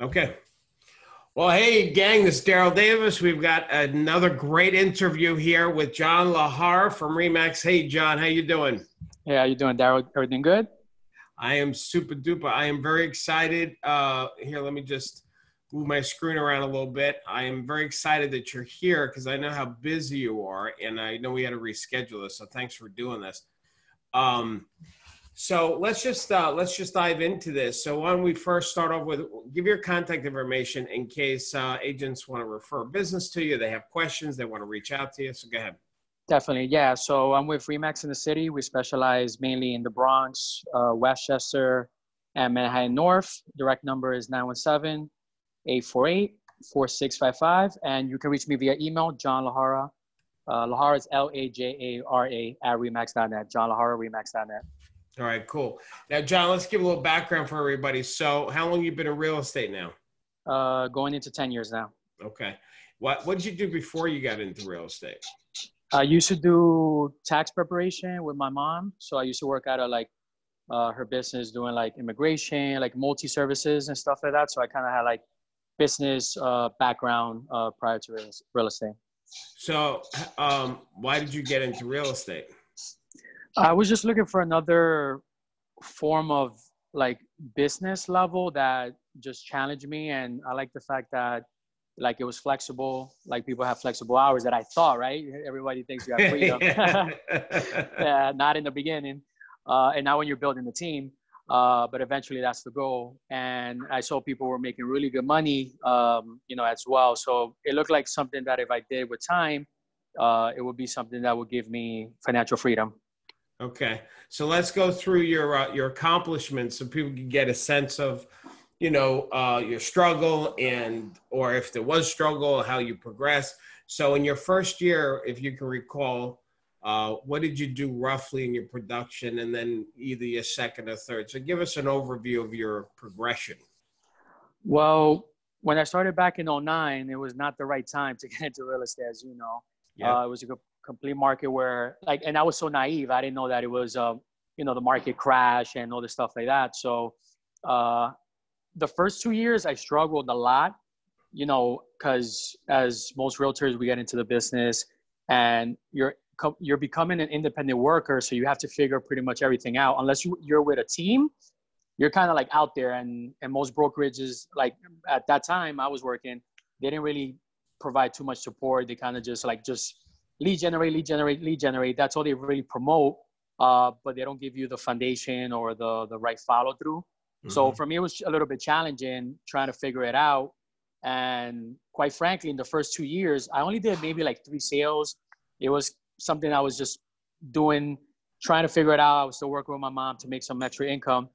Okay. Well, hey, gang, this is Darryl Davis. We've got another great interview here with John Lajar from Remax. Hey, John, how you doing? Hey, how you doing, Darryl? Everything good? I am super duper. I am very excited. Here, let me just move my screen around a little bit. I am very excited that you're here because I know how busy you are, and I know we had to reschedule this. So thanks for doing this. So let's just dive into this. So why don't we first start off with give your contact information in case agents want to refer business to you, they have questions, they want to reach out to you. So go ahead. Definitely, yeah. So I'm with Remax in the city. We specialize mainly in the Bronx, Westchester, and Manhattan North. Direct number is 917-848-4655. And you can reach me via email, John Lajara. Lajara is Lajara at remax.net. John Lajara, remax.net. All right, cool. Now, John, let's give a little background for everybody. So how long have you been in real estate now? Going into 10 years now. Okay. What did you do before you got into real estate? I used to do tax preparation with my mom. So I used to work out of her business doing like immigration, like multi-services and stuff like that. So I kind of had like business background prior to real estate. So why did you get into real estate? I was just looking for another form of like business level that just challenged me. And I like the fact that like it was flexible, like people have flexible hours that I thought, right? Everybody thinks you have freedom. Yeah, not in the beginning. And now when you're building the team, but eventually that's the goal. And I saw people were making really good money, as well. So it looked like something that if I did with time, it would be something that would give me financial freedom. Okay. So let's go through your accomplishments so people can get a sense of, your struggle or if there was struggle, how you progressed. So in your first year, if you can recall, what did you do roughly in your production and then either your second or third? So give us an overview of your progression. Well, when I started back in 2009, it was not the right time to get into real estate, as you know. Yep. It was a complete market where and I was so naive. I didn't know that it was, the market crash and all this stuff like that. So the first 2 years I struggled a lot, because as most realtors, we get into the business and you're becoming an independent worker. So you have to figure pretty much everything out. Unless you're with a team, you're kind of like out there, and most brokerages, like at that time I was working, they didn't really provide too much support. They kind of just lead generate. That's all they really promote. But they don't give you the foundation or the right follow through. Mm-hmm. So for me, it was a little bit challenging trying to figure it out. And quite frankly, in the first 2 years, I only did maybe like 3 sales. It was something I was just doing, trying to figure it out. I was still working with my mom to make some extra income.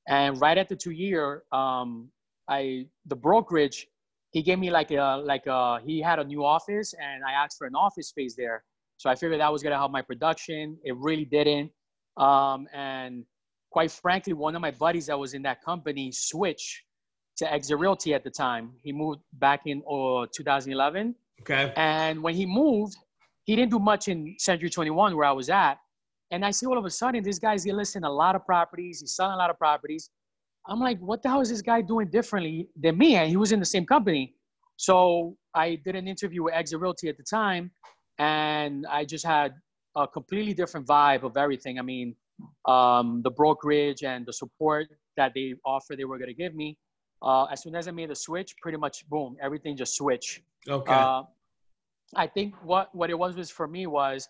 And right at the 2 year, the brokerage, he gave me he had a new office and I asked for an office space there. So I figured that was going to help my production. It really didn't. And quite frankly, one of my buddies that was in that company switched to Exit Realty at the time. He moved back in 2011. Okay. And when he moved, he didn't do much in Century 21 where I was at. And I see all of a sudden, this guy's listing a lot of properties. He's selling a lot of properties. I'm like, what the hell is this guy doing differently than me? And he was in the same company. So I did an interview with Exit Realty at the time, and I just had a completely different vibe of everything. I mean, the brokerage and the support that they offered, they were going to give me. As soon as I made the switch, pretty much, boom, everything just switched. Okay. I think what it was for me was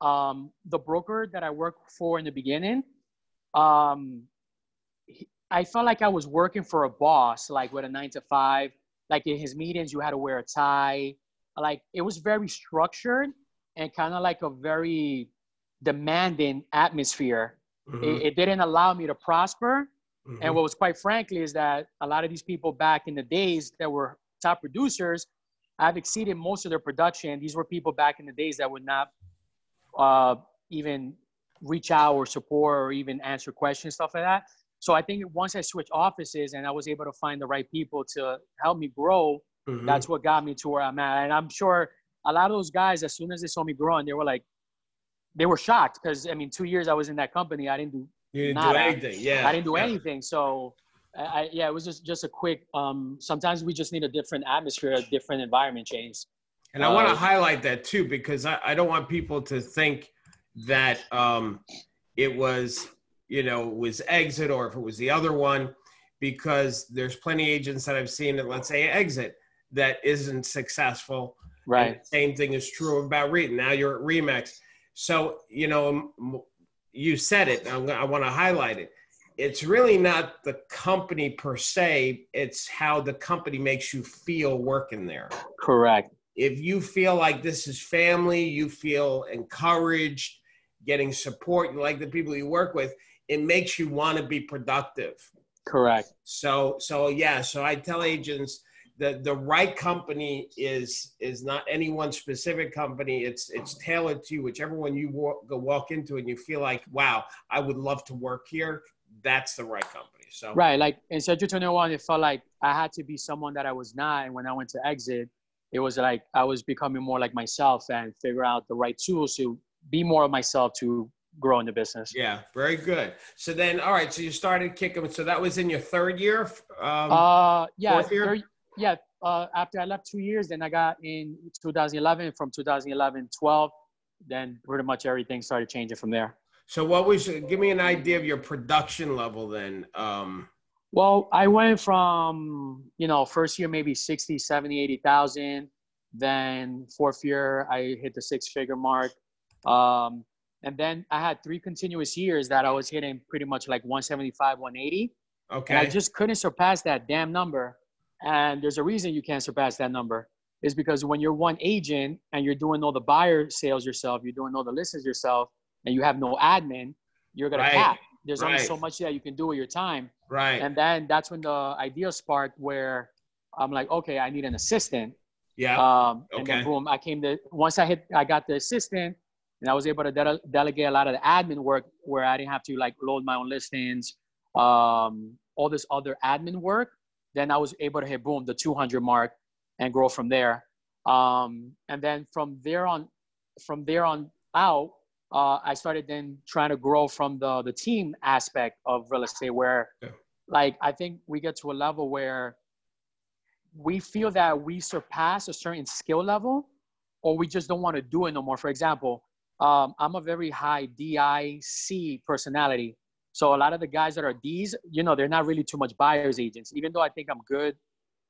the broker that I worked for in the beginning, I felt like I was working for a boss, like with a 9 to 5. Like in his meetings, you had to wear a tie. Like it was very structured and kind of like a very demanding atmosphere. Mm-hmm. It didn't allow me to prosper. Mm-hmm. And what was quite frankly is that a lot of these people back in the days that were top producers, I've exceeded most of their production. These were people back in the days that would not even reach out or support or even answer questions, stuff like that. So I think once I switched offices and I was able to find the right people to help me grow, mm-hmm. that's what got me to where I'm at. And I'm sure a lot of those guys, as soon as they saw me growing, they were shocked because, 2 years I was in that company. I didn't do anything. Yeah. I didn't do anything. So Yeah, it was just a quick, sometimes we just need a different atmosphere, a different environment change. And I want to highlight that too, because I don't want people to think that it was, was exit, or if it was the other one, because there's plenty of agents that I've seen that, let's say, exit that isn't successful. Right. And the same thing is true about REIT. Now you're at Remax. So, you said it. I want to highlight it. It's really not the company per se. It's how the company makes you feel working there. Correct. If you feel like this is family, you feel encouraged, getting support, you like the people you work with, it makes you want to be productive. Correct. So I tell agents that the right company is not any one specific company. It's tailored to you. Whichever one you walk into and you feel like, wow, I would love to work here, that's the right company. So right, like in Century 21, it felt like I had to be someone that I was not. And when I went to exit, it was like I was becoming more like myself and figure out the right tools to be more of myself to grow in the business. Yeah, very good. So then, all right, so you started kicking. So that was in your third year? Yeah. Fourth year? After I left 2 years, then I got in 2011. From 2011, 12, then pretty much everything started changing from there. So give me an idea of your production level then. Well, I went from, first year, maybe 60, 70, 80,000. Then fourth year, I hit the 6-figure mark. And then I had 3 continuous years that I was hitting pretty much like 175, 180. Okay. And I just couldn't surpass that damn number. And there's a reason you can't surpass that number. Is because when you're one agent and you're doing all the buyer sales yourself, you're doing all the listings yourself, and you have no admin, you're going to cap. There's only so much that you can do with your time. Right. And then that's when the idea sparked where I'm like, okay, I need an assistant. Yeah. And then boom, once I got the assistant, and I was able to delegate a lot of the admin work where I didn't have to like load my own listings, all this other admin work. Then I was able to hit boom, the 200 mark and grow from there. And then from there on out, I started then trying to grow from the team aspect of real estate where like, I think we get to a level where we feel that we surpass a certain skill level or we just don't want to do it no more. For example, I'm a very high DIC personality. So a lot of the guys that are Ds, they're not really too much buyer's agents. Even though I think I'm good,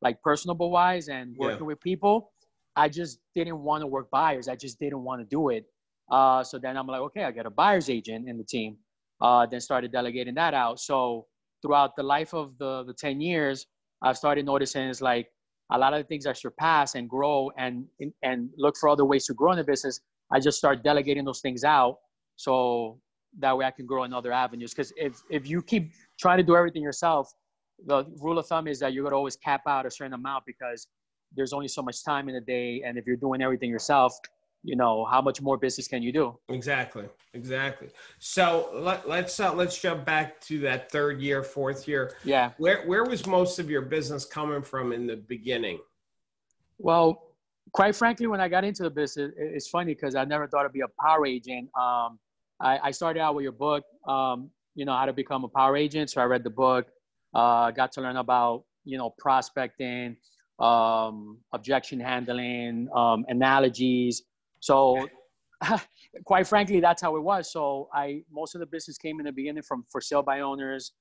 like personable wise and working with people, I just didn't want to work buyers. I just didn't want to do it. So then I'm like, okay, I got a buyer's agent in the team. Then started delegating that out. So throughout the life of the 10 years, I've started noticing it's like a lot of the things I surpass and grow and look for other ways to grow in the business. I just start delegating those things out. So that way I can grow in other avenues. Because if you keep trying to do everything yourself, the rule of thumb is that you're going to always cap out a certain amount because there's only so much time in a day. And if you're doing everything yourself, how much more business can you do? Exactly. So let's jump back to that third year, fourth year. Yeah. Where was most of your business coming from in the beginning? Well, quite frankly, when I got into the business, it's funny because I never thought I'd be a power agent. I started out with your book, how to become a power agent. So I read the book, got to learn about, prospecting, objection handling, analogies. So quite frankly, that's how it was. So most of the business came in the beginning from for sale by owners,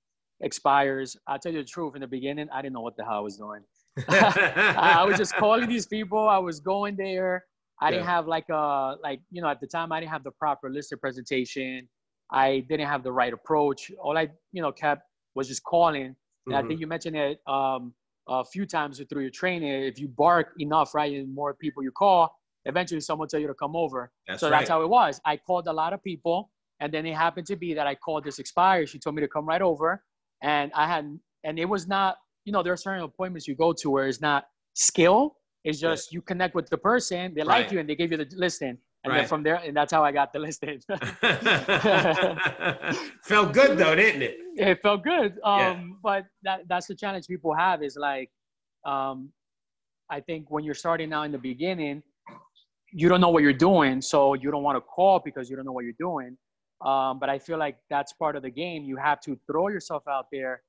expires. I'll tell you the truth. In the beginning, I didn't know what the hell I was doing. I was just calling these people. I was going there. I didn't have at the time, I didn't have the proper listing presentation. I didn't have the right approach. All I, kept was just calling. And I think you mentioned it a few times through your training. If you bark enough, right, and more people you call, eventually someone will tell you to come over. That's how it was. I called a lot of people. And then it happened to be that I called this expire. She told me to come right over. And it was not, there are certain appointments you go to where it's not skill. It's just you connect with the person, they like you, and they give you the listing. And then from there, and that's how I got the listing. Felt good though, didn't it? It felt good. But that's the challenge people have is like, I think when you're starting out in the beginning, you don't know what you're doing. So you don't want to call because you don't know what you're doing. But I feel like that's part of the game. You have to throw yourself out there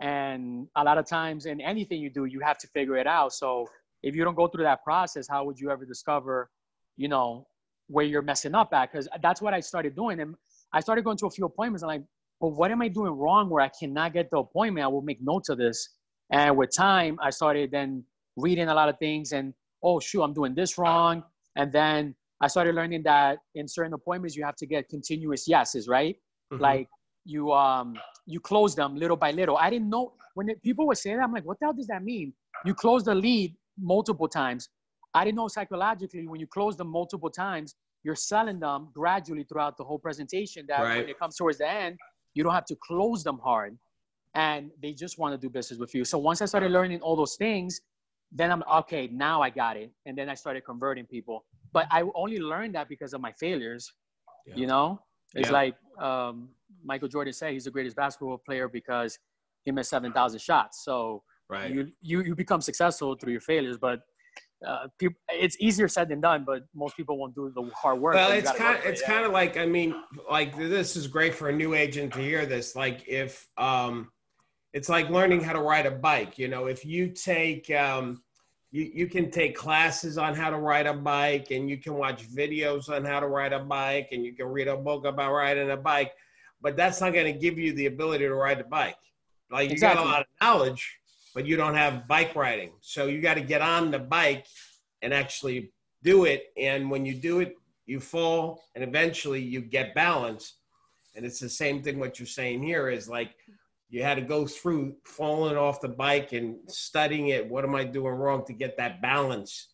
And a lot of times in anything you do, you have to figure it out. So if you don't go through that process, how would you ever discover, you know, where you're messing up at? Because that's what I started doing. And I started going to a few appointments. I'm like, well, what am I doing wrong where I cannot get the appointment? I will make notes of this. And with time, I started then reading a lot of things and, oh, shoot, I'm doing this wrong. And then I started learning that in certain appointments, you have to get continuous yeses, right? Mm-hmm. Like you close them little by little. I didn't know when people would say that, I'm like, what the hell does that mean? You close the lead multiple times. I didn't know psychologically when you close them multiple times, you're selling them gradually throughout the whole presentation that when it comes towards the end, you don't have to close them hard and they just want to do business with you. So once I started learning all those things, then I'm okay, now I got it. And then I started converting people. But I only learned that because of my failures, you know? It's like Michael Jordan said, he's the greatest basketball player because he missed 7,000 shots. So you become successful through your failures, but people, it's easier said than done, but most people won't do the hard work. Well, it's kind of like, I mean, like this is great for a new agent to hear this. Like if it's like learning how to ride a bike, you know, if you take, you can take classes on how to ride a bike and you can watch videos on how to ride a bike and you can read a book about riding a bike, but that's not going to give you the ability to ride a bike. Like you got a lot of knowledge, but you don't have bike riding. So you got to get on the bike and actually do it. And when you do it, you fall and eventually you get balance. And it's the same thing what you're saying here is like, you had to go through falling off the bike and studying it. What am I doing wrong to get that balance?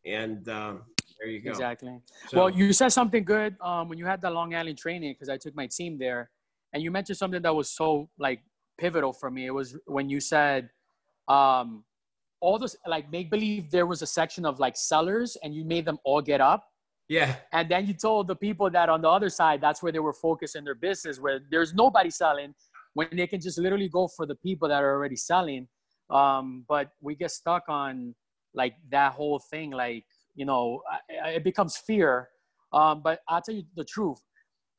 And there you go. Exactly. So, well, you said something good when you had that Long Island training, because I took my team there. And you mentioned something that was so like pivotal for me. It was when you said all this, like make believe there was a section of like sellers and you made them all get up. Yeah. And then you told the people that on the other side, that's where they were focused in their business, where there's nobody selling, when they can just literally go for the people that are already selling. But we get stuck on like that whole thing. Like, you know, it becomes fear. But I'll tell you the truth.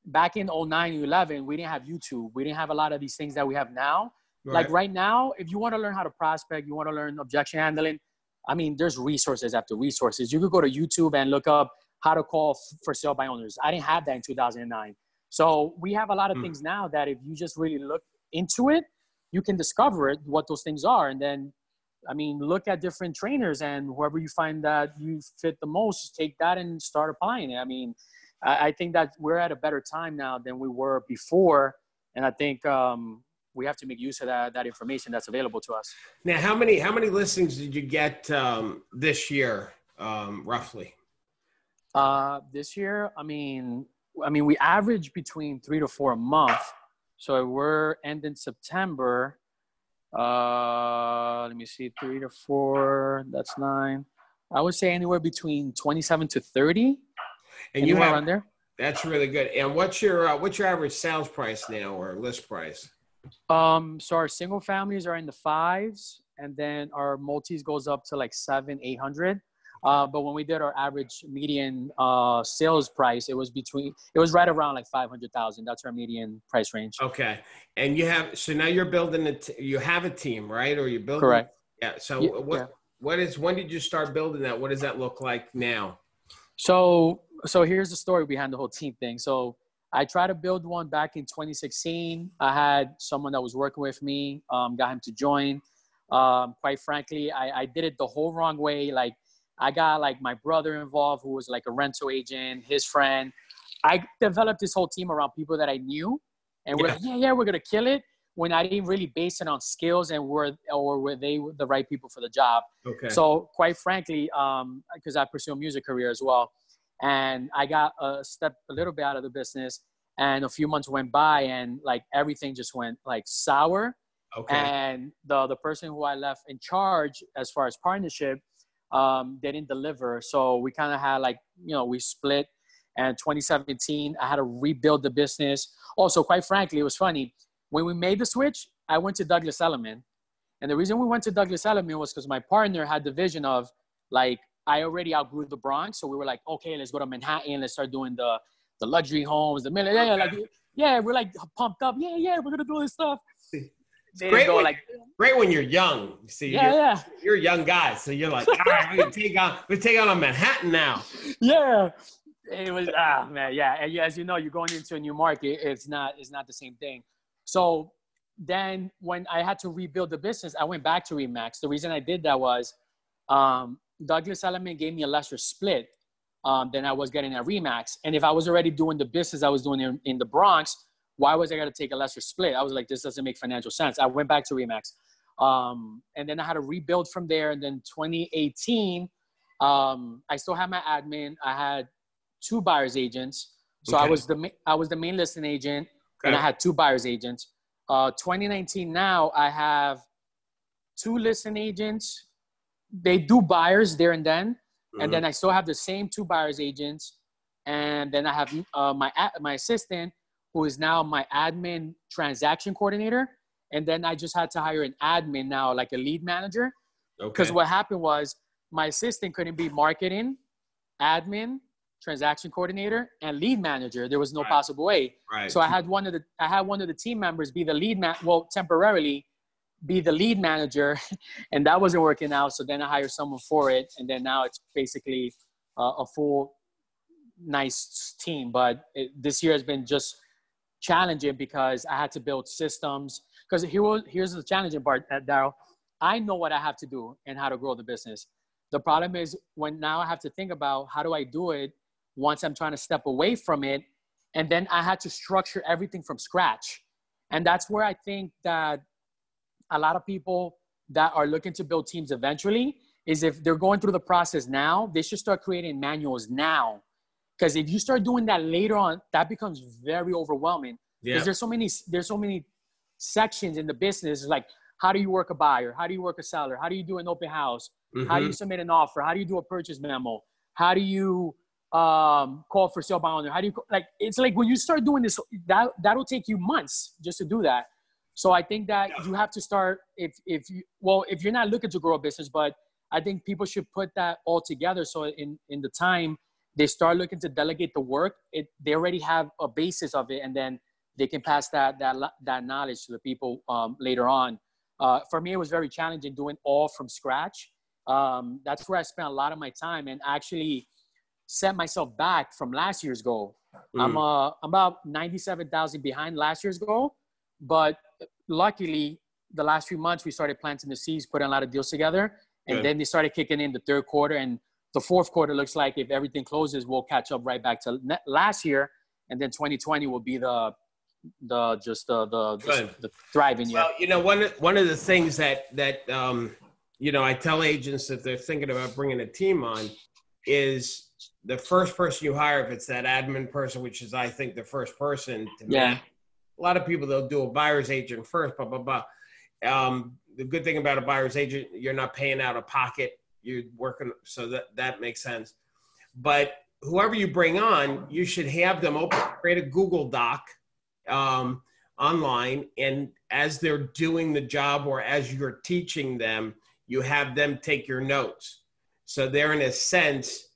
Back in 09, 11, we didn't have YouTube. We didn't have a lot of these things that we have now. Right. Like right now, if you want to learn how to prospect, you want to learn objection handling, I mean, there's resources after resources. You could go to YouTube and look up how to call for sale by owners. I didn't have that in 2009. So we have a lot of things now that if you just really look into it, you can discover it, what those things are. And then, I mean, look at different trainers and whoever you find that you fit the most, take that and start applying it. I mean, I think that we're at a better time now than we were before. And I think we have to make use of that information that's available to us. Now, how many listings did you get this year, roughly? This year, I mean, we average between 3 to 4 a month. So we're ending September. Let me see, 3 to 4. That's 9. I would say anywhere between 27 to 30. And you have around there. That's really good. And what's your average sales price now or list price? So our single families are in the 5s, and then our multis goes up to like 700, 800. But when we did our average median sales price, it was right around like 500,000. That's our median price range. Okay. And so now you're building you have a team, right? Or you're building? Correct. Yeah. So when did you start building that? What does that look like now? So here's the story behind the whole team thing. So I tried to build one back in 2016. I had someone that was working with me, got him to join. Quite frankly, I did it the whole wrong way. Like I got like my brother involved, who was like a rental agent, his friend. I developed this whole team around people that I knew, and we're like, we're gonna kill it. When I didn't really base it on skills and were they the right people for the job. Okay. So quite frankly, because I pursue a music career as well, and I got a little bit out of the business, and a few months went by, and like everything just went like sour. Okay. And the person who I left in charge as far as partnership, they didn't deliver. So we kind of had like, we split. And 2017, I had to rebuild the business. Also, quite frankly, it was funny. When we made the switch, I went to Douglas Elliman. And the reason we went to Douglas Elliman was because my partner had the vision of like, I already outgrew the Bronx. So we were like, okay, let's go to Manhattan. Let's start doing the luxury homes, we're like pumped up. Yeah, we're going to do all this stuff. they didn't go like. Great when you're young. See, you're a young guy, so you're like, all right, we take on a Manhattan now. Yeah, it was man, yeah. And as you know, you're going into a new market. It's not the same thing. So then when I had to rebuild the business, I went back to Remax. The reason I did that was Douglas Elliman gave me a lesser split than I was getting at Remax. And if I was already doing the business I was doing in the Bronx, why was I going to take a lesser split? I was like, this doesn't make financial sense. I went back to Remax. And then I had to rebuild from there. And then 2018, I still had my admin. I had 2 buyer's agents. So I was the main listing agent, and I had 2 buyer's agents. 2019 now, I have 2 listing agents. They do buyers there and then. And then I still have the same 2 buyer's agents. And then I have my assistant, who is now my admin transaction coordinator. And then I just had to hire an admin now, like a lead manager. Because what happened was my assistant couldn't be marketing, admin, transaction coordinator, and lead manager. There was no possible way. Right. So I had one of the team members be the lead temporarily be the lead manager, and that wasn't working out. So then I hired someone for it, and then now it's basically a full nice team. But this year has been just challenging because I had to build systems. Because here's the challenging part, Darryl. I know what I have to do and how to grow the business. The problem is when now I have to think about how do I do it once I'm trying to step away from it. And then I had to structure everything from scratch. And that's where I think that a lot of people that are looking to build teams eventually is if they're going through the process now, they should start creating manuals now. Because if you start doing that later on, that becomes very overwhelming. Because there's so many sections in the business. Like, how do you work a buyer? How do you work a seller? How do you do an open house? How do you submit an offer? How do you do a purchase memo? How do you call for sale by owner? How do you, like, it's like when you start doing this, that'll take you months just to do that. So I think that you have to start if you're not looking to grow a business, but I think people should put that all together. So in the time they start looking to delegate the work, they already have a basis of it, and then they can pass that knowledge to the people later on. For me, it was very challenging doing all from scratch. That's where I spent a lot of my time and actually set myself back from last year's goal. I'm about 97,000 behind last year's goal, but luckily the last few months we started planting the seeds, putting a lot of deals together, and then they started kicking in the third quarter, and the fourth quarter looks like if everything closes, we'll catch up right back to last year, and then 2020 will be the thriving year. Well, you know, one of the things that you know, I tell agents if they're thinking about bringing a team on is the first person you hire, if it's that admin person, which is, I think, the first person to me. A lot of people, they'll do a buyer's agent first, blah, blah, blah. The good thing about a buyer's agent, you're not paying out of pocket. You're working, so that makes sense. But whoever you bring on, you should have them create a Google Doc online, and as they're doing the job or as you're teaching them, you have them take your notes. So they're, in a sense,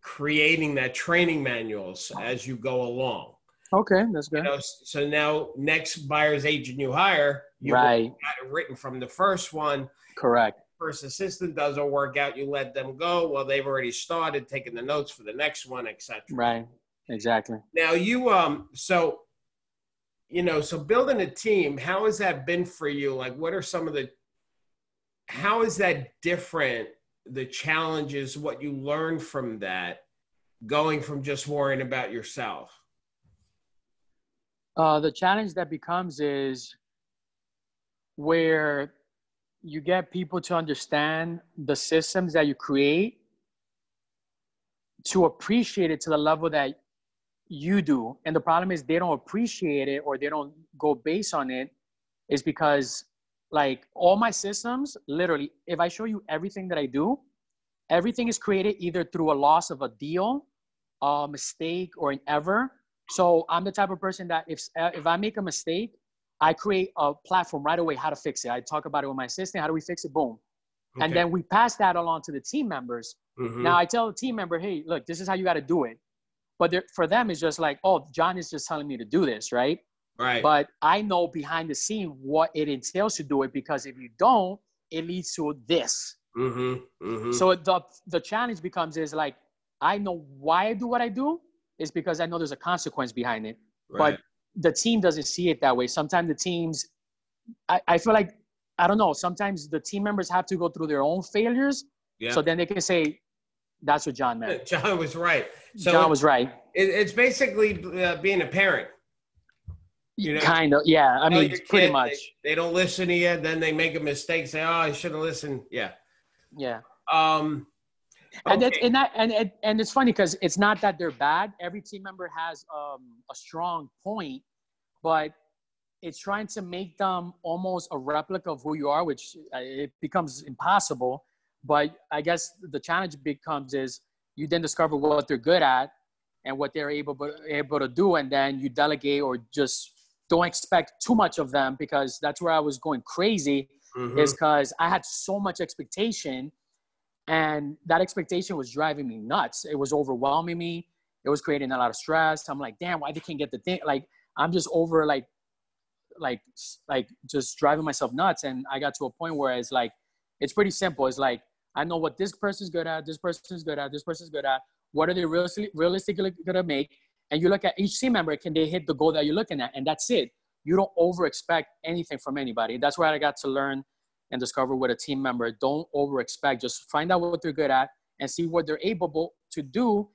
creating that training manuals as you go along. Okay, that's good. You know, so now next buyer's agent you hire, you got it written from the first one. Correct. First assistant doesn't work out, you let them go. Well, they've already started taking the notes for the next one, etc. Right. Exactly. Now you so building a team, how has that been for you? Like, what are some of how is that different? The challenges, what you learn from that, going from just worrying about yourself? The challenge that becomes is where you get people to understand the systems that you create, to appreciate it to the level that you do. And the problem is they don't appreciate it, or they don't go based on it, is because, like, all my systems, literally, if I show you everything that I do, everything is created either through a loss of a deal, a mistake, or an error. So I'm the type of person that if I make a mistake, I create a platform right away how to fix it. I talk about it with my assistant. How do we fix it? Boom. Okay. And then we pass that along to the team members. Now I tell the team member, hey, look, this is how you got to do it. But for them, it's just like, oh, John is just telling me to do this, right? Right. But I know behind the scene what it entails to do it, because if you don't, it leads to this. So the challenge becomes is like, I know why I do what I do is because I know there's a consequence behind it. Right. But the team doesn't see it that way. Sometimes the teams, I feel like, I don't know, sometimes the team members have to go through their own failures. So then they can say, that's what John meant. John was right. So John was right. It's basically being a parent. You know, kind of, yeah. I mean, pretty much. They don't listen to you. Then they make a mistake. Say, "Oh, I should have listened." Yeah. Yeah. Okay. And it's funny because it's not that they're bad. Every team member has a strong point, but it's trying to make them almost a replica of who you are, which it becomes impossible. But I guess the challenge becomes is you then discover what they're good at and what they're able to do, and then you delegate or just don't expect too much of them, because that's where I was going crazy, is because I had so much expectation, and that expectation was driving me nuts. It was overwhelming me. It was creating a lot of stress. I'm like, damn, why they can't get the thing? Like, I'm just over like just driving myself nuts. And I got to a point where it's like, it's pretty simple. It's like, I know what this person's good at, this person's good at, this person's good at. What are they realistically going to make? And you look at each team member, can they hit the goal that you're looking at? And that's it. You don't over expect anything from anybody. That's where I got to learn and discover with a team member. Don't over expect. Just find out what they're good at and see what they're able to do.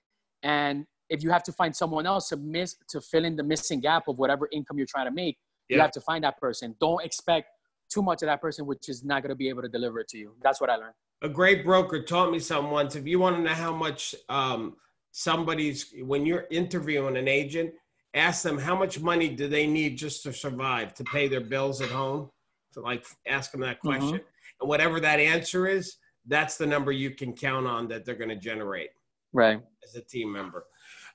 And if you have to find someone else to fill in the missing gap of whatever income you're trying to make, you have to find that person. Don't expect too much of that person, which is not going to be able to deliver it to you. That's what I learned. A great broker taught me something once. If you want to know how much when you're interviewing an agent, ask them how much money do they need just to survive, to pay their bills at home. So like ask them that question. And whatever that answer is, that's the number you can count on that they're going to generate. Right. As a team member.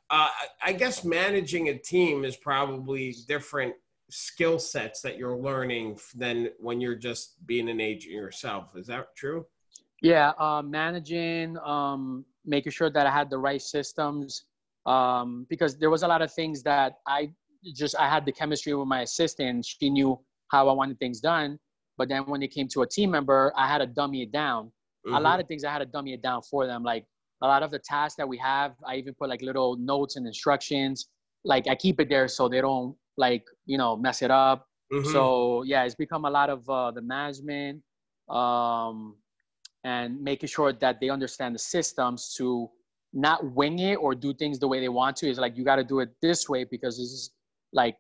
I guess managing a team is probably different skill sets that you're learning than when you're just being an agent yourself. Is that true? Yeah. Managing, making sure that I had the right systems, because there was a lot of things that I had the chemistry with my assistant. She knew how I wanted things done. But then when it came to a team member, I had to dummy it down. A lot of things I had to dummy it down for them. Like a lot of the tasks that we have, I even put like little notes and instructions. Like I keep it there so they don't mess it up. So yeah, it's become a lot of the management, and making sure that they understand the systems to not wing it or do things the way they want to. It's like, you got to do it this way because this is like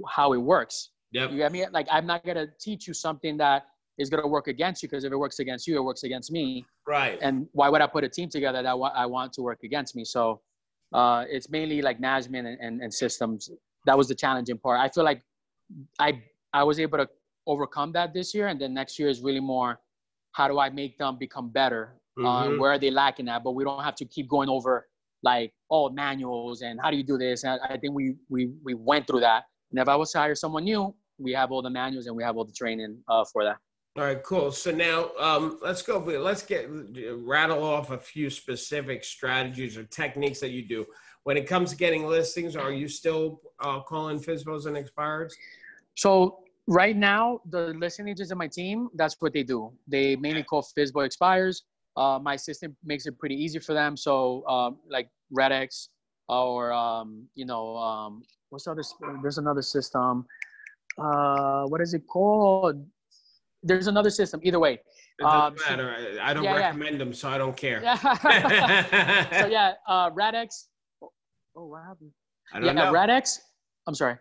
how it works. Yep. You get me? Like, I'm not going to teach you something that is going to work against you, because if it works against you, it works against me. Right. And why would I put a team together that I want to work against me? So it's mainly like management and systems. That was the challenging part. I feel like I was able to overcome that this year. And then next year is really more, how do I make them become better? Where are they lacking at? But we don't have to keep going over like, manuals and how do you do this? And I think we went through that. And if I was to hire someone new, we have all the manuals and we have all the training for that. All right, cool. So now let's rattle off a few specific strategies or techniques that you do. When it comes to getting listings, are you still calling FSBOs and expireds? So right now, the listing agents in my team, that's what they do. They mainly call FSBO expires. My system makes it pretty easy for them. So like RedX or, what's other? There's another system. What is it called? There's another system. Either way. It doesn't matter. I don't recommend them, so I don't care. So yeah, RedX. Oh, what happened? I don't know. RedX. I'm sorry.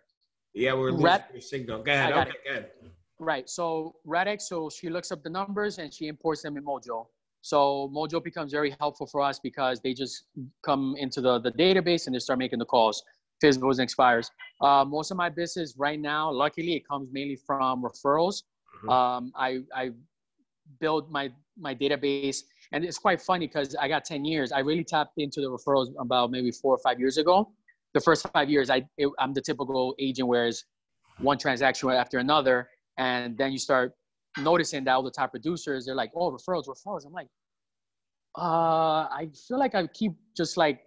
Yeah, we're losing your signal. Go ahead. Okay, go ahead. Right. So RedX, so she looks up the numbers and she imports them in Mojo. So Mojo becomes very helpful for us because they just come into the database and they start making the calls. FSBOs and expires. Most of my business right now, luckily, it comes mainly from referrals. I build my database, and it's quite funny because I got 10 years. I really tapped into the referrals about maybe 4 or 5 years ago. The first 5 years, I'm the typical agent where it's one transaction after another, and then you start noticing that all the top producers, they're like, oh, referrals. I'm like, I feel like I keep just like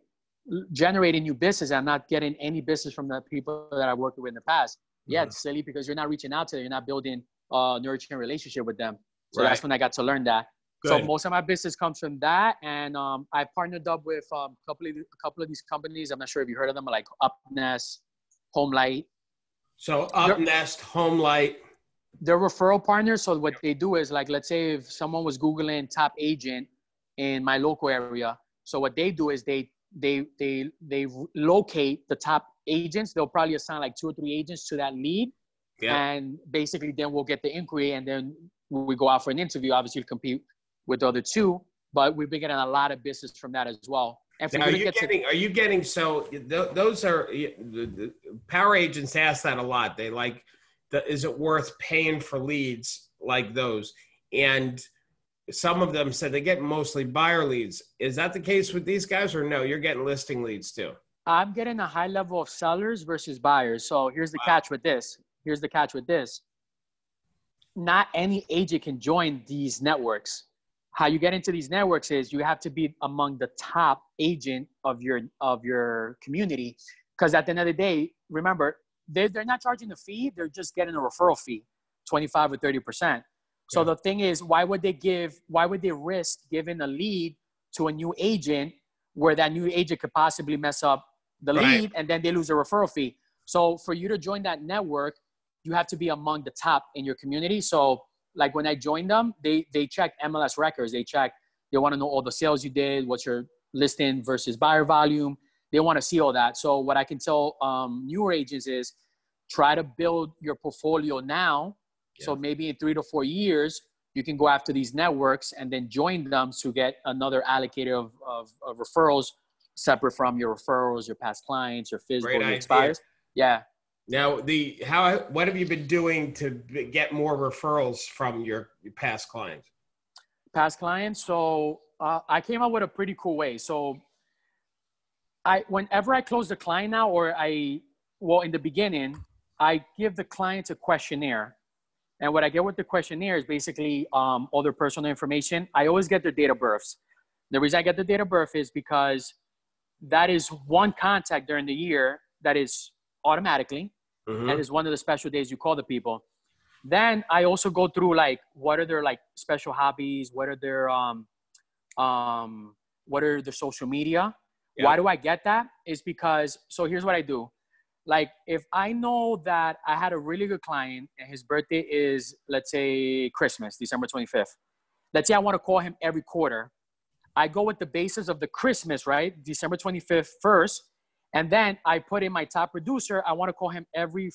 generating new business. I'm not getting any business from the people that I worked with in the past. yeah, it's silly because you're not reaching out to them. You're not building a nurturing relationship with them. So Right. that's when I got to learn that. Good. So most of my business comes from that. And I partnered up with a couple of these companies. I'm not sure if you heard of them, like Upnest, Homelight. So Upnest, Homelight. They're referral partners. So what they do is, like, let's say if someone was Googling top agent in my local area. So what they do is they locate the top agents. They'll probably assign like 2 or 3 agents to that lead. Yeah. And basically then we'll get the inquiry, and then we go out for an interview, obviously to compete with the other 2, but we've been getting a lot of business from that as well. And for now, so those are the power agents ask that a lot. They like, is it worth paying for leads like those? And some of them said they get mostly buyer leads. Is that the case with these guys, or no, you're getting listing leads too? I'm getting a high level of sellers versus buyers. So here's the catch with this. Not any agent can join these networks. How you get into these networks is you have to be among the top agent of your community. Because at the end of the day, remember, they're not charging the fee. They're just getting a referral fee, 25 or 30%. So the thing is, why would they risk giving a lead to a new agent where that new agent could possibly mess up the lead, and then they lose a referral fee? So for you to join that network, you have to be among the top in your community. So like when I joined them, they check MLS records. They want to know all the sales you did, what's your listing versus buyer volume. They want to see all that. So what I can tell newer agents is try to build your portfolio now. Yeah. So maybe in 3 to 4 years, you can go after these networks and then join them to get another allocator of referrals separate from your referrals, your past clients, your physical, your expires. Yeah. Now, what have you been doing to get more referrals from your past clients? So I came up with a pretty cool way. So whenever I close the client now, in the beginning, I give the clients a questionnaire. And what I get with the questionnaire is basically all their personal information. I always get their date of births. The reason I get the date of birth is because that is one contact during the year that is automatically, and is one of the special days you call the people. Then I also go through like what are their like special hobbies, what are their social media. Yep. Why do I get that? Is because, so here's what I do. Like if I know that I had a really good client and his birthday is, let's say, Christmas, December 25th. Let's say I want to call him every quarter. I go with the basis of the Christmas, right? December 25th first. And then I put in my top producer. I want to call him every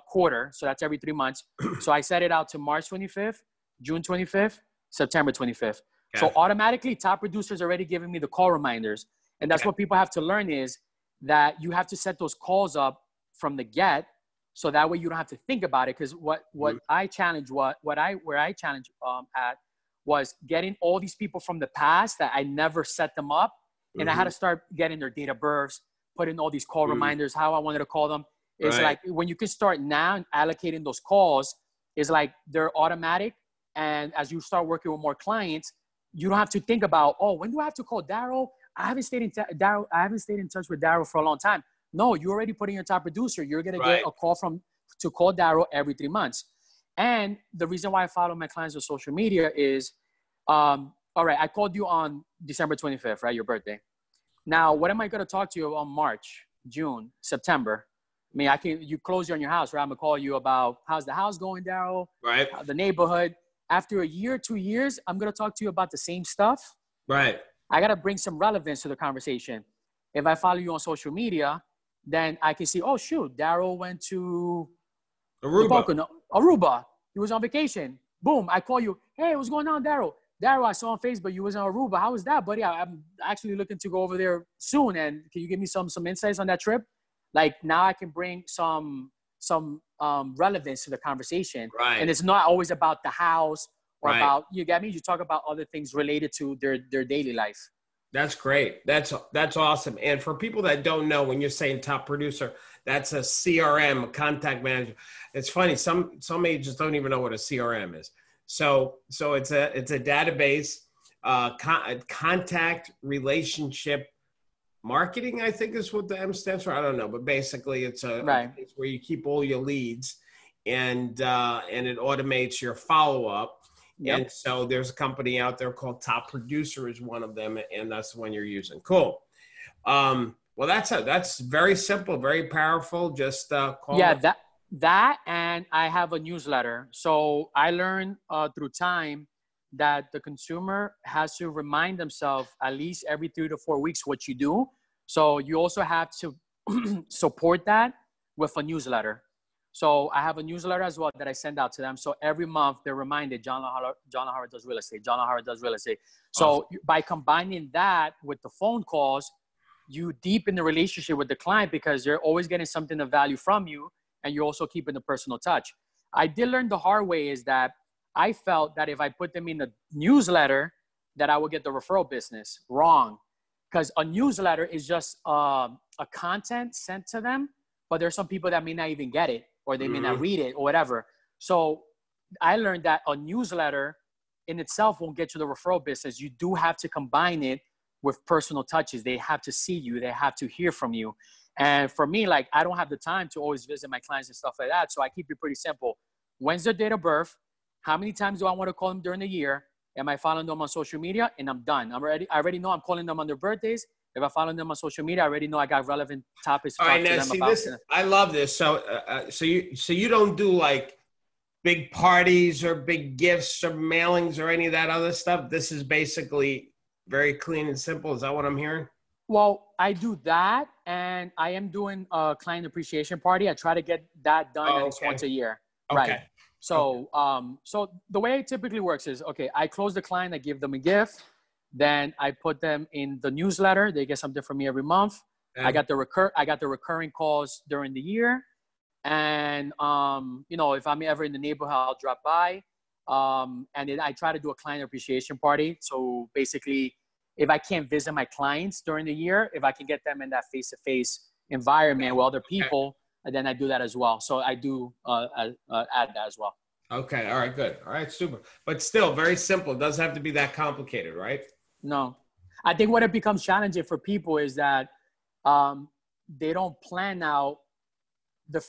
quarter. So that's every 3 months. So I set it out to March 25th, June 25th, September 25th. Okay. So automatically top producers already giving me the call reminders. And that's what people have to learn is that you have to set those calls up from the get. So that way you don't have to think about it. Because what I challenge, where I challenge at was getting all these people from the past that I never set them up. And I had to start getting their date of births, put in all these call reminders, how I wanted to call them. It's like when you can start now allocating those calls, is like they're automatic. And as you start working with more clients, you don't have to think about, oh, when do I have to call Darryl? I haven't stayed in touch with Darryl for a long time. No, you already put in your top producer. You're gonna get a call to call Darryl every 3 months. And the reason why I follow my clients on social media is, all right, I called you on December 25th, right? Your birthday. Now, what am I going to talk to you on March, June, September? I mean, you close on your house, right? I'm going to call you about how's the house going, Darryl? Right. The neighborhood. After a year, 2 years, I'm going to talk to you about the same stuff. Right. I got to bring some relevance to the conversation. If I follow you on social media, then I can see, oh, shoot, Darryl went to Aruba. He was on vacation. Boom. I call you. Hey, what's going on, Darryl? Darryl, I saw on Facebook you was on Aruba. How was that, buddy? I'm actually looking to go over there soon. And can you give me some insights on that trip? Like now I can bring some relevance to the conversation. Right. And it's not always about the house or about, you get me? You talk about other things related to their daily life. That's great. That's awesome. And for people that don't know, when you're saying top producer, that's a CRM, a contact manager. It's funny. Some agents don't even know what a CRM is. So it's a database, contact relationship marketing, I think is what the M stands for. I don't know, but basically it's a place where you keep all your leads, and it automates your follow-up. Yep. And so there's a company out there called Top Producer is one of them, and that's the one you're using. Cool. Well, that's very simple, very powerful. Just call. Yeah, that, and I have a newsletter. So I learned through time that the consumer has to remind themselves at least every 3 to 4 weeks what you do. So you also have to support that with a newsletter. So I have a newsletter as well that I send out to them. So every month they're reminded, John Lajar does real estate. John Lajar does real estate. So by combining that with the phone calls, you deepen the relationship with the client because they're always getting something of value from you, and you're also keeping the personal touch. I did learn the hard way is that I felt that if I put them in the newsletter, that I would get the referral business. Wrong. Because a newsletter is just a content sent to them, but there's some people that may not even get it, or they may not read it or whatever. So I learned that a newsletter in itself won't get you the referral business. You do have to combine it with personal touches. They have to see you. They have to hear from you. And for me, like, I don't have the time to always visit my clients and stuff like that. So I keep it pretty simple. When's their date of birth? How many times do I want to call them during the year? Am I following them on social media? And I'm done. I already know I'm calling them on their birthdays. If I follow them on social media, I already know I got relevant topics to talk to them about. I love this. So you don't do like big parties or big gifts or mailings or any of that other stuff. This is basically very clean and simple. Is that what I'm hearing? Well, I do that, and I am doing a client appreciation party. I try to get that done at least once a year. Okay. Right. So, so the way it typically works is, okay, I close the client, I give them a gift. Then I put them in the newsletter. They get something from me every month. I got the recurring calls during the year. And, you know, if I'm ever in the neighborhood, I'll drop by. And then I try to do a client appreciation party. So basically, if I can't visit my clients during the year, if I can get them in that face-to-face environment with other people, then I do that as well. So I do add that as well. Okay. All right. Good. All right. Super. But still very simple. It doesn't have to be that complicated, right? No. I think what it becomes challenging for people is that they don't plan out the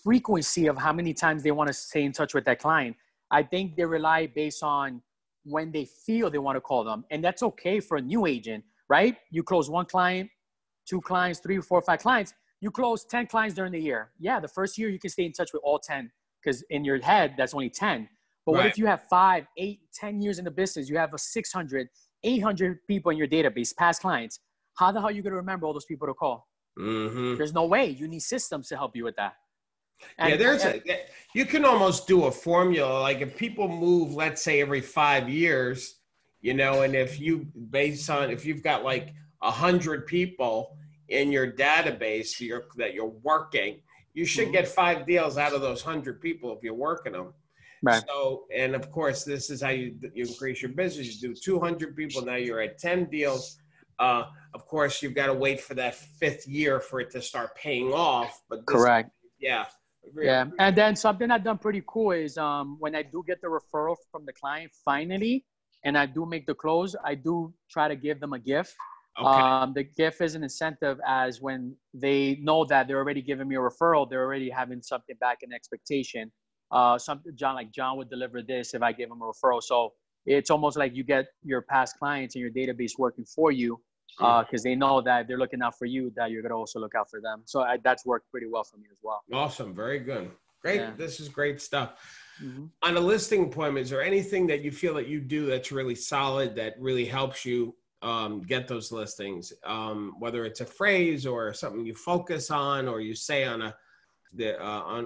frequency of how many times they want to stay in touch with that client. I think they rely based on when they feel they want to call them. And that's okay for a new agent, right? You close 1 client, 2 clients, 3, 4, 5 clients. You close 10 clients during the year. Yeah, the first year you can stay in touch with all 10 because in your head, that's only 10. But what if you have 5, 8, 10 years in the business? You have 600, 800 people in your database, past clients. How the hell are you going to remember all those people to call? There's no way. You need systems to help you with that. And, you can almost do a formula. Like if people move, let's say every 5 years, you know, and if you've got like 100 people in your database that you're working, you should get 5 deals out of those 100 people if you're working them. Right. So, and of course, this is how you increase your business. You do 200 people. Now you're at 10 deals. Of course, you've got to wait for that 5th year for it to start paying off. But correct. Yeah. Yeah. And then something I've done pretty cool is when I do get the referral from the client finally, and I do make the close, I do try to give them a gift. Okay. The gift is an incentive, as when they know that they're already giving me a referral, they're already having something back in expectation. John would deliver this if I give him a referral. So it's almost like you get your past clients in your database working for you because they know that they're looking out for you, that you're going to also look out for them. So that's worked pretty well for me as well. Awesome. Very good. Great. Yeah. This is great stuff. On a listing appointment, is there anything that you feel that you do that's really solid, that really helps you get those listings, whether it's a phrase or something you focus on or you say on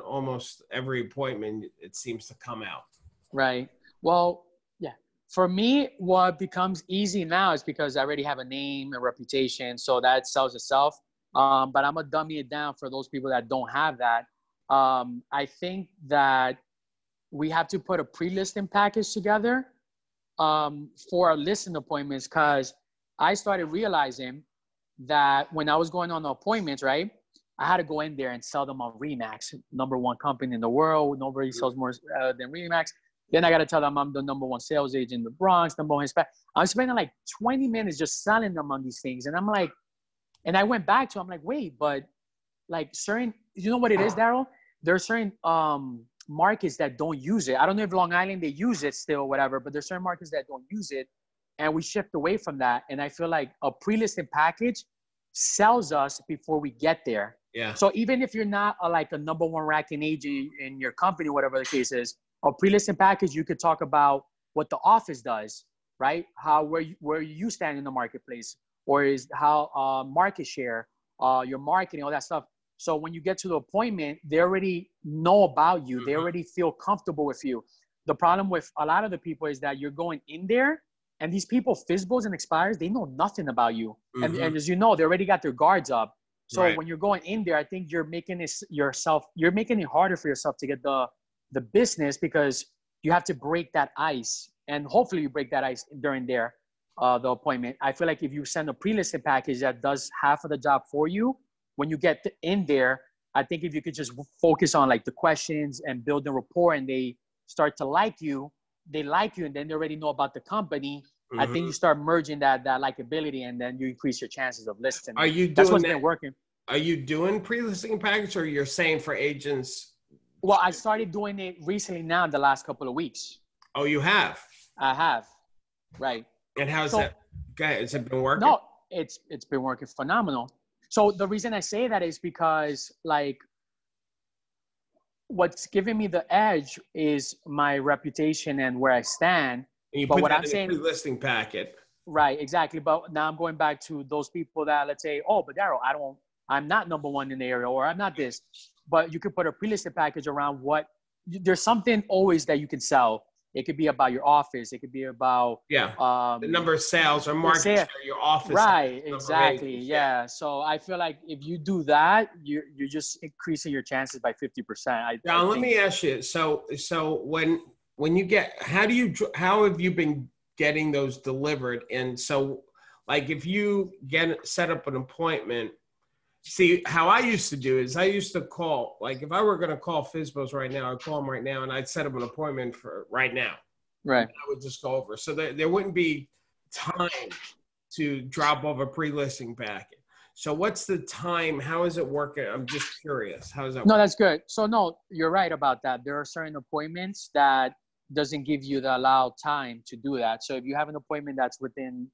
almost every appointment, it seems to come out? Right. Well, yeah. For me, what becomes easy now is because I already have a name, a reputation, so that sells itself. But I'm gonna dummy it down for those people that don't have that. I think that we have to put a pre-listing package together for our listing appointments, because I started realizing that when I was going on the appointments, right, I had to go in there and sell them on RE/MAX, #1 company in the world. Nobody sells more than RE/MAX. Then I got to tell them I'm the #1 sales agent in the Bronx, #1 Hispanic. I'm spending like 20 minutes just selling them on these things. And I'm like, And I went back to, I'm like, wait, but like certain, you know what it is, Darryl? There are certain markets that don't use it. I don't know if Long Island, they use it still, whatever, but there's certain markets that don't use it. And we shift away from that. And I feel like a pre-listed package sells us before we get there. Yeah. So even if you're not like a number one ranking agent in your company, whatever the case is, a pre-listed package, you could talk about what the office does, right? Where you stand in the marketplace, or is how market share, your marketing, all that stuff. So when you get to the appointment, they already know about you. They already feel comfortable with you. The problem with a lot of the people is that you're going in there, and these people, FISBOs and expires, they know nothing about you. And as you know, they already got their guards up. So when you're going in there, I think you're making it harder for yourself to get the business, because you have to break that ice. And hopefully you break that ice during the appointment. I feel like if you send a pre-listed package that does half of the job for you, when you get in there, I think if you could just focus on like the questions and build a rapport, and they start to like you, they like you, and then they already know about the company. I think you start merging that likability, and then you increase your chances of listing. Are you doing That's what's been working. Are you doing pre-listing package, or you're saying for agents? Well, I started doing it recently now, the last couple of weeks. Oh, you have? I have. Right. And how's that? Okay, has it been working? No, it's been working phenomenal. So the reason I say that is because, like, what's giving me the edge is my reputation and where I stand. And you but put what that I'm in saying, a pre-listing packet. Right, exactly. But now I'm going back to those people that, let's say, oh, but Darryl, I'm not number one in the area, or I'm not this. But you could put a pre-listed package around there's something always that you can sell. It could be about your office. It could be about the number of sales or market share, your office. Right, exactly. Yeah. So I feel like if you do that, you're just increasing your chances by 50%. John, let me ask you. So when you get, how have you been getting those delivered? And so, like, if you set up an appointment. See, how I used to do is I used to call, like if I were going to call FISBOs right now, I'd call them right now, and I'd set up an appointment for right now. Right. I would just go over. So there wouldn't be time to drop off a pre-listing packet. So what's the time? How is it working? I'm just curious. How is that working? No, that's good. So no, you're right about that. There are certain appointments that doesn't give you the allowed time to do that. So if you have an appointment that's within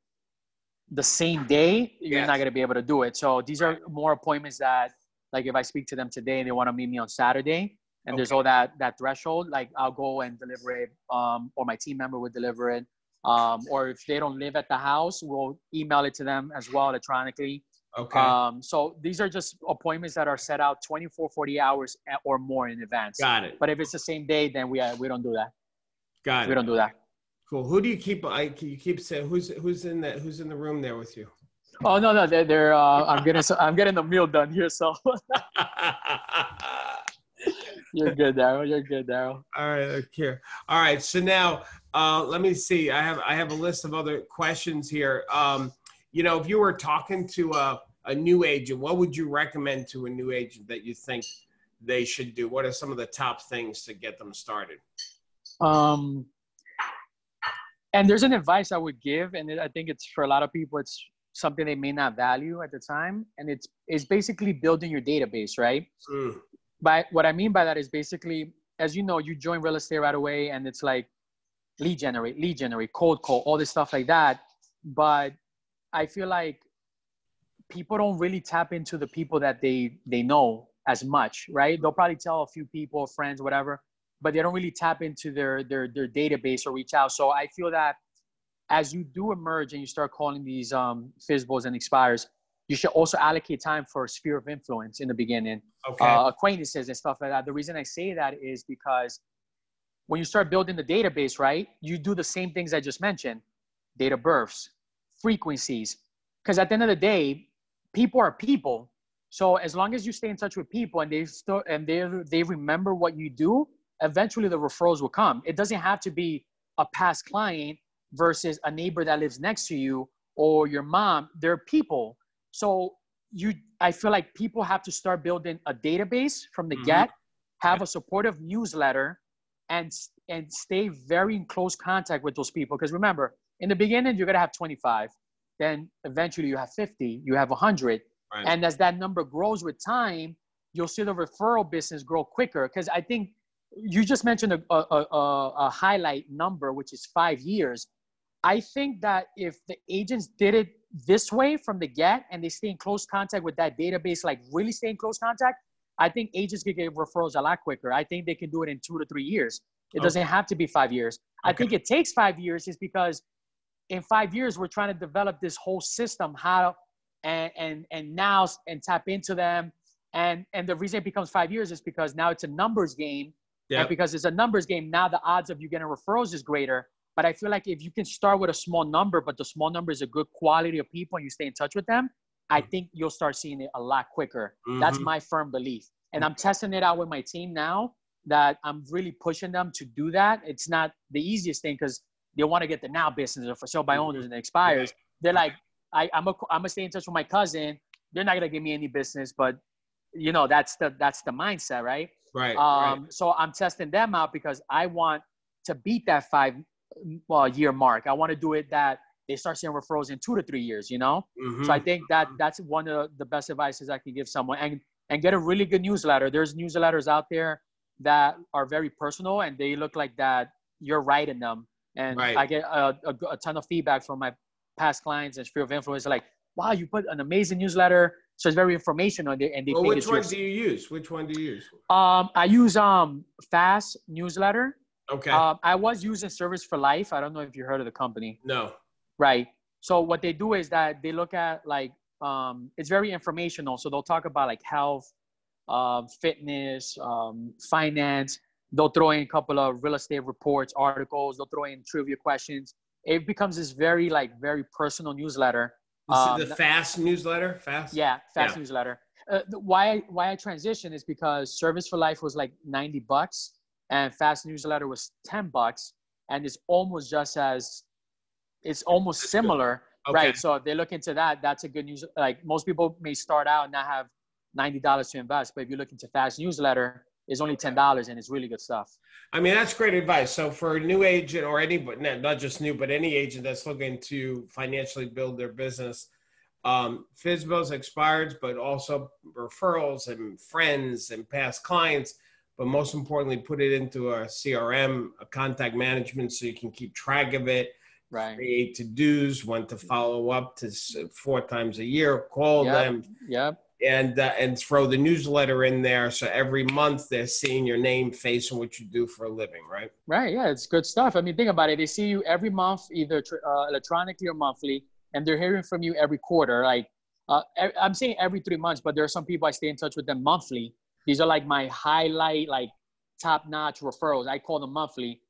the same day, you're not going to be able to do it. So these are more appointments that, like, if I speak to them today and they want to meet me on Saturday, and there's all that threshold, like I'll go and deliver it, or my team member would deliver it. Or if they don't live at the house, we'll email it to them as well electronically. Okay. So these are just appointments that are set out 24, 40 hours or more in advance. Got it. But if it's the same day, then we don't do that. Got it. We don't do that. Cool. Who do you keep? You keep saying who's in the room there with you? Oh no, they're I'm getting the meal done here, so you're good, Darryl. All right, look here. All right, so now let me see. I have a list of other questions here. If you were talking to a new agent, what would you recommend to a new agent that you think they should do? What are some of the top things to get them started? And there's an advice I would give, and I think it's for a lot of people, it's something they may not value at the time. And it's basically building your database, right? But what I mean by that is basically, as you know, you join real estate right away, and it's like lead generate, cold call, all this stuff like that. But I feel like people don't really tap into the people that they know as much, right? They'll probably tell a few people, friends, whatever, but they don't really tap into their database or reach out. So I feel that as you do emerge and you start calling these FISBOs and expires, you should also allocate time for a sphere of influence in the beginning, acquaintances and stuff like that. The reason I say that is because when you start building the database, right, you do the same things I just mentioned: date of births, frequencies, because at the end of the day, people are people. So as long as you stay in touch with people and they remember what you do, eventually the referrals will come. It doesn't have to be a past client versus a neighbor that lives next to you or your mom. They're people. So I feel like people have to start building a database from the get, have a supportive newsletter, and stay very in close contact with those people. Because remember, in the beginning, you're going to have 25. Then eventually you have 50, you have 100. Right. And as that number grows with time, you'll see the referral business grow quicker. Because I think you just mentioned a highlight number, which is 5 years. I think that if the agents did it this way from the get and they stay in close contact with that database, like really stay in close contact, I think agents can get referrals a lot quicker. I think they can do it in 2 to 3 years. It doesn't have to be 5 years. I think it takes 5 years is because in 5 years, we're trying to develop this whole system, how and now and tap into them. And the reason it becomes 5 years is because now it's a numbers game. Yep. And because it's a numbers game, now the odds of you getting referrals is greater. But I feel like if you can start with a small number, but the small number is a good quality of people and you stay in touch with them, I think you'll start seeing it a lot quicker. That's my firm belief. And I'm testing it out with my team now that I'm really pushing them to do that. It's not the easiest thing because they want to get the now business or for sale by owners and it expires. They're like, I'm gonna stay in touch with my cousin. They're not going to give me any business, but you know, that's the mindset, right? Right. So I'm testing them out because I want to beat that 5 year mark. I want to do it that they start seeing referrals in 2 to 3 years, you know? So I think that's one of the best advices I can give someone, and get a really good newsletter. There's newsletters out there that are very personal and they look like that you're writing them. And I get a ton of feedback from my past clients and sphere of influence. Like, wow, you put an amazing newsletter. So it's very informational. And they think which one do you use? Which one do you use? I use Fast Newsletter. Okay. I was using Service for Life. I don't know if you heard of the company. No. Right. So what they do is that they look at like, it's very informational. So they'll talk about like health, fitness, finance. They'll throw in a couple of real estate reports, articles. They'll throw in trivia questions. It becomes this very personal newsletter. The Fast newsletter? Fast? Yeah, Fast newsletter. Why I transitioned is because Service for Life was like $90 and Fast newsletter was $10, and it's almost similar, right? So if they look into that, that's a good news. Like most people may start out and not have $90 to invest, but if you look into Fast newsletter, it's only $10 and it's really good stuff. I mean, that's great advice. So for a new agent or anybody, not just new, but any agent that's looking to financially build their business, FSBO's expired, but also referrals and friends and past clients. But most importantly, put it into a CRM, a contact management, so you can keep track of it. Right. Create to-dos, when to follow up to 4 times a year, call them. Yep. And throw the newsletter in there. So every month they're seeing your name, face, and what you do for a living, right? Right. Yeah, it's good stuff. I mean, think about it. They see you every month, either electronically or monthly, and they're hearing from you every quarter. Like I'm saying every 3 months, but there are some people I stay in touch with them monthly. These are like my highlight, like top-notch referrals. I call them monthly.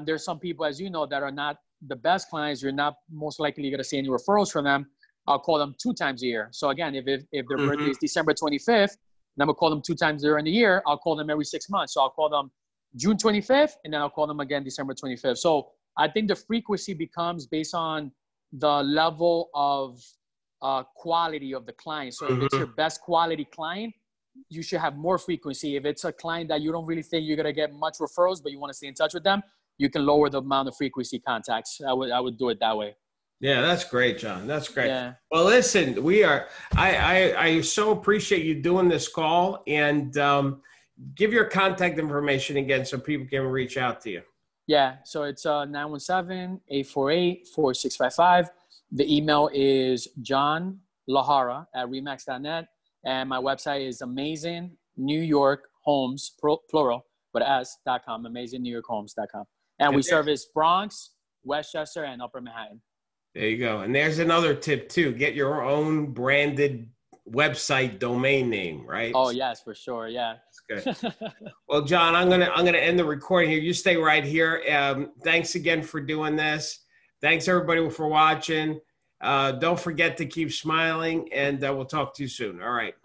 There's some people, as you know, that are not the best clients. You're not most likely going to see any referrals from them. I'll call them 2 times a year. So again, if their birthday is December 25th, then I'm gonna call them 2 times during the year. I'll call them every 6 months. So I'll call them June 25th, and then I'll call them again December 25th. So I think the frequency becomes based on the level of quality of the client. So if it's your best quality client, you should have more frequency. If it's a client that you don't really think you're gonna get much referrals, but you want to stay in touch with them, you can lower the amount of frequency contacts. I would do it that way. Yeah, that's great, John. That's great. Yeah. Well, listen, I so appreciate you doing this call, and give your contact information again so people can reach out to you. Yeah. So it's 917-848-4655. The email is John Lajar at remax.net. And my website is Amazing New York Homes, plural, but s.com, amazingnewyorkhomes.com. And we service Bronx, Westchester, and Upper Manhattan. There you go. And there's another tip too. Get your own branded website domain name, right? Oh, yes, for sure. Yeah. That's good. Well, John, I'm gonna end the recording here. You stay right here. Thanks again for doing this. Thanks everybody for watching. Don't forget to keep smiling, and we'll talk to you soon. All right.